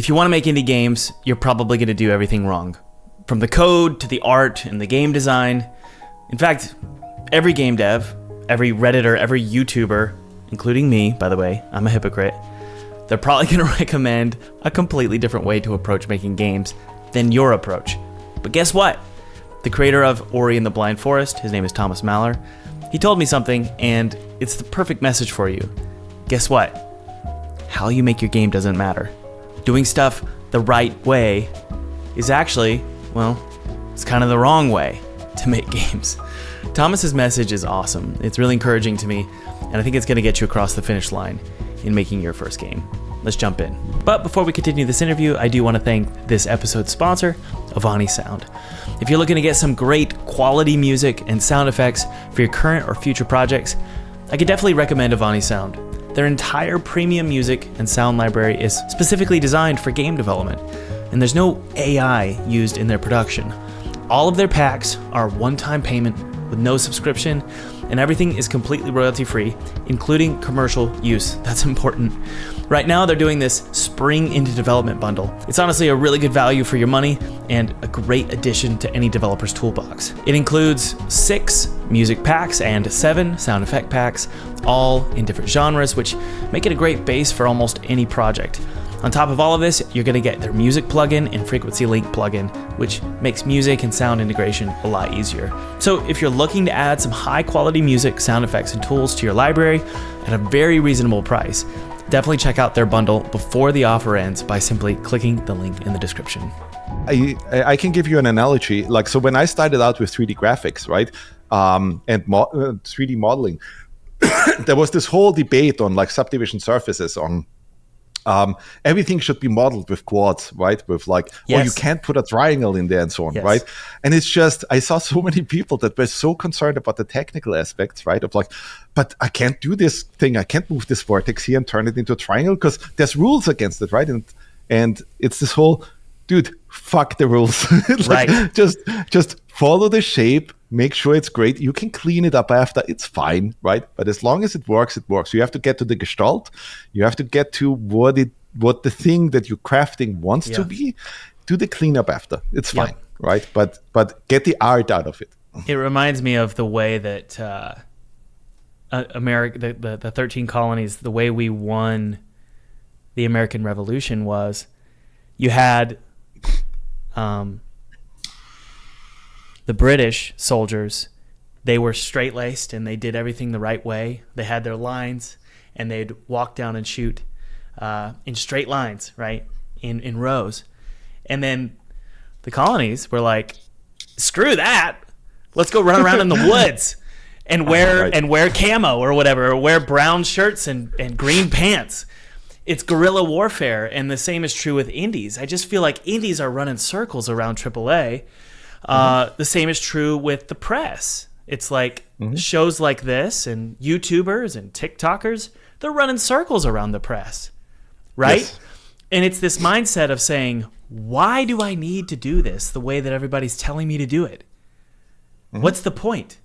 If you want to make indie games, you're probably going to do everything wrong. From the code to the art and the game design. In fact, every game dev, every Redditor, every YouTuber, including me, by the way, I'm a hypocrite, they're probably going to recommend a completely different way to approach making games than your approach. But guess what? The creator of Ori and the Blind Forest, his name is Thomas Mahler, he told me something, and it's the perfect message for you. Guess what? How you make your game doesn't matter. Doing stuff the right way is actually, well, it's kind of the wrong way to make games. Thomas's message is awesome. It's really encouraging to me, and I think it's going to get you across the finish line in making your first game. Let's jump in. But before we continue this interview, I do want to thank this episode's sponsor, Avani Sound. If you're looking to get some great quality music and sound effects for your current or future projects, I could definitely recommend Avani Sound. Their entire premium music and sound library is specifically designed for game development, and there's no AI used in their production. All of their packs are one-time payment with no subscription, and everything is completely royalty-free, including commercial use. That's important. Right now, they're doing this Spring into Development bundle. It's honestly a really good value for your money and a great addition to any developer's toolbox. It includes 6 music packs and 7 sound effect packs, all in different genres, which make it a great base for almost any project. On top of all of this, you're going to get their music plugin and frequency link plugin, which makes music and sound integration a lot easier. So if you're looking to add some high quality music, sound effects, and tools to your library at a very reasonable price, definitely check out their bundle before the offer ends by simply clicking the link in the description. I can give you an analogy. Like, so when I started out with 3D graphics, right, and 3D modeling, there was this whole debate on like subdivision surfaces on everything should be modeled with quads, right? With like, yes. Or you can't put a triangle in there and so on, yes. Right? And it's just, I saw so many people that were so concerned about the technical aspects, right? Of like, but I can't do this thing. I can't move this vortex here and turn it into a triangle because there's rules against it, right? And it's this whole, dude, fuck the rules. Like, right. Just follow the shape, make sure it's great. You can clean it up after, it's fine, right? But as long as it works, it works. You have to get to the gestalt. You have to get to what the thing that you're crafting wants to be. Do the cleanup after. It's fine, right? But get the art out of it. It reminds me of the way that America, the 13 colonies, the way we won the American Revolution was you had the British soldiers, they were straight-laced and they did everything the right way. They had their lines and they'd walk down and shoot in straight lines, right? In rows. And then the colonies were like, screw that. Let's go run around in the woods and wear camo or whatever, or wear brown shirts and green pants. It's guerrilla warfare, and the same is true with indies. I just feel like indies are running circles around AAA. The same is true with the press. It's like shows like this and YouTubers and TikTokers, they're running circles around the press, right? Yes. And it's this mindset of saying, why do I need to do this the way that everybody's telling me to do it? What's the point?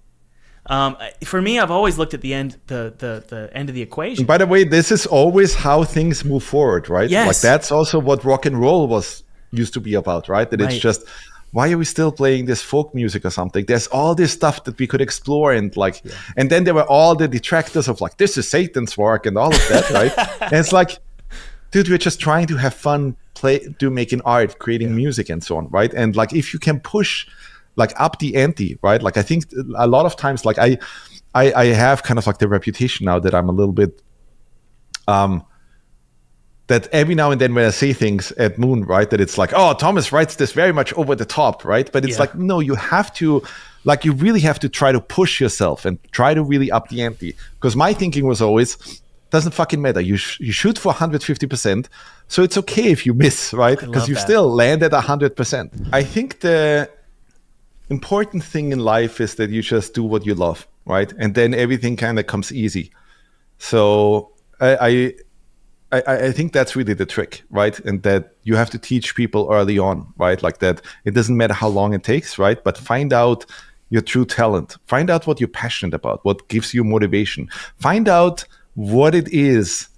For me, I've always looked at the end, the end of the equation. And by the way, this is always how things move forward, right? Yes. Like that's also what rock and roll used to be about, right? That it's just, why are we still playing this folk music or something? There's all this stuff that we could explore and like, and then there were all the detractors of like, this is Satan's work and all of that, right? And it's like, dude, we're just trying to have fun, making art, creating music and so on, right? And like, if you can push like up the ante, right? Like I think a lot of times, like I have kind of like the reputation now that I'm a little bit, that every now and then when I say things at Moon, right, that it's like, oh, Thomas writes this very much over the top, right? But it's like, no, you have to, like, you really have to try to push yourself and try to really up the ante. Because my thinking was always, doesn't fucking matter. You shoot for 150%, so it's okay if you miss, right? Because you still land at 100%. I think the important thing in life is that you just do what you love, right? And then everything kind of comes easy. So I think that's really the trick, right? And that you have to teach people early on, right? Like that it doesn't matter how long it takes, right? But find out your true talent. Find out what you're passionate about, what gives you motivation. Find out what it is,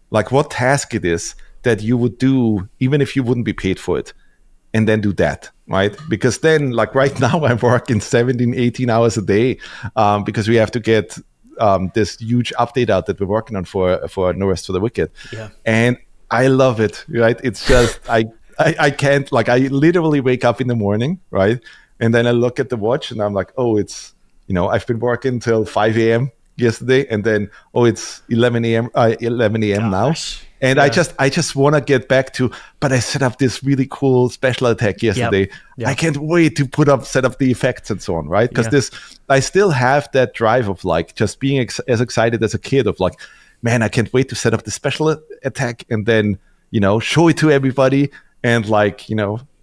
like what task it is that you would do even if you wouldn't be paid for it, and then do that, right? Because then, like right now, I'm working 17, 18 hours a day because we have to get this huge update out that we're working on for No Rest for the Wicked. Yeah. And I love it, right? It's just, I can't, like, I literally wake up in the morning, right? And then I look at the watch and I'm like, oh, it's, I've been working till 5 a.m. yesterday, and then, oh, it's 11 a.m. now. And I just want to get back to, but I set up this really cool special attack yesterday. Yep. I can't wait to set up the effects and so on, right? Because I still have that drive of like just being as excited as a kid of like, man, I can't wait to set up the special attack and then, show it to everybody and like,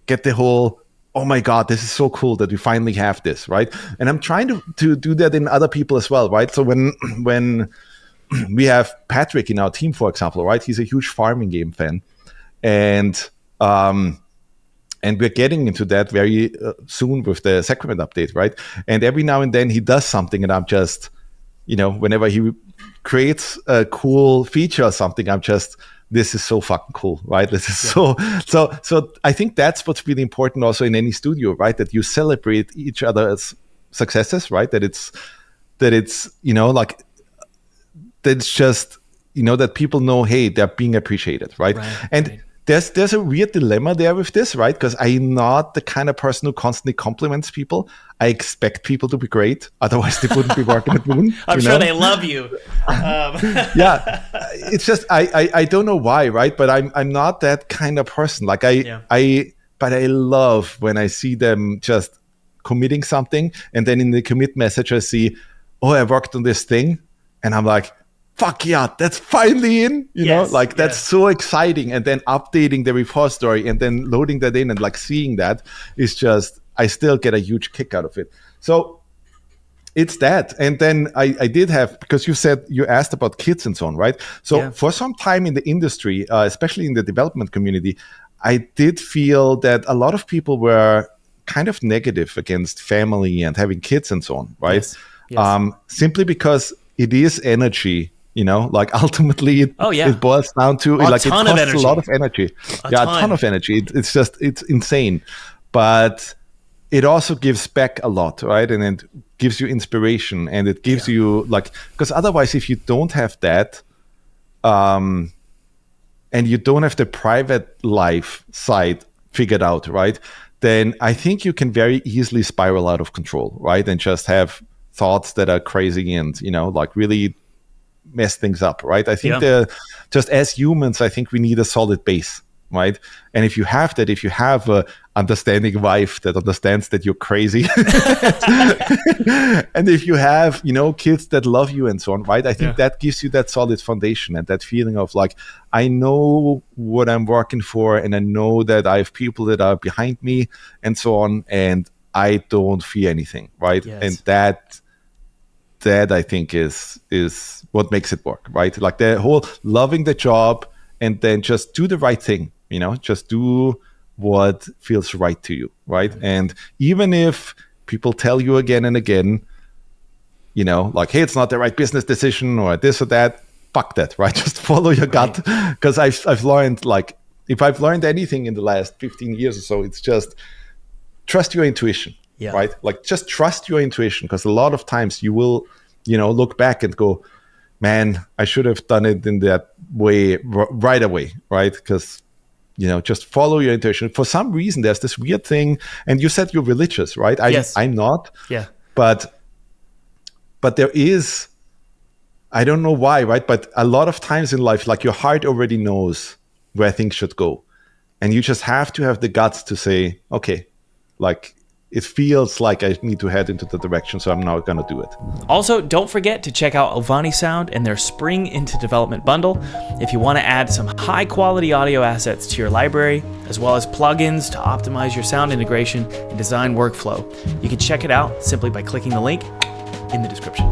get the whole, oh my God, this is so cool that we finally have this, right? And I'm trying to do that in other people as well, right? So when we have Patrick in our team, for example, right? He's a huge farming game fan, and we're getting into that very soon with the Sacrament update, right? And every now and then he does something, and I'm just, whenever he creates a cool feature or something, I'm just, this is so fucking cool, right? This is so I think that's what's really important also in any studio, right? That you celebrate each other's successes, right? That it's like, that's just, that people know, hey, they're being appreciated, right? And there's a weird dilemma there with this, right? Because I'm not the kind of person who constantly compliments people. I expect people to be great, otherwise they wouldn't be working at Moon. I'm sure they love you. Yeah, it's just I don't know why, right? But I'm not that kind of person. Like but I love when I see them just committing something, and then in the commit message I see, oh, I worked on this thing, and I'm like, fuck yeah, that's finally in, that's so exciting. And then updating the repository and then loading that in and like seeing that is just, I still get a huge kick out of it. So it's that. And then I did have, because you asked about kids and so on, right? So for some time in the industry, especially in the development community, I did feel that a lot of people were kind of negative against family and having kids and so on, right? Yes. Simply because it is energy. Like ultimately it boils down to it costs a lot of energy. A ton of energy. It's insane. But it also gives back a lot, right? And it gives you inspiration, and it gives you because otherwise if you don't have that, and you don't have the private life side figured out, right? Then I think you can very easily spiral out of control, right? And just have thoughts that are crazy and, really mess things up, right? I think just as humans, I think we need a solid base, right? And if you have that, if you have a understanding wife that understands that you're crazy, and if you have, kids that love you and so on, right? I think that gives you that solid foundation and that feeling of like, I know what I'm working for, and I know that I have people that are behind me and so on, and I don't fear anything, right? Yes. And that I think is what makes it work, right? Like the whole loving the job and then just do the right thing, just do what feels right to you, right? Mm-hmm. And even if people tell you again and again, like, hey, it's not the right business decision or this or that, fuck that, right? Just follow your gut. Because I've learned, like, if I've learned anything in the last 15 years or so, it's just trust your intuition. Yeah. Right? Like, just trust your intuition, because a lot of times you will, look back and go, man, I should have done it in that way right away, right? Because, just follow your intuition. For some reason, there's this weird thing, and you said you're religious, right? I'm not. Yeah. But there is, I don't know why, right? But a lot of times in life, like, your heart already knows where things should go. And you just have to have the guts to say, okay, like, it feels like I need to head into the direction, so I'm now going to do it. Also, don't forget to check out Ovani Sound and their Spring into Development bundle if you want to add some high-quality audio assets to your library, as well as plugins to optimize your sound integration and design workflow. You can check it out simply by clicking the link in the description.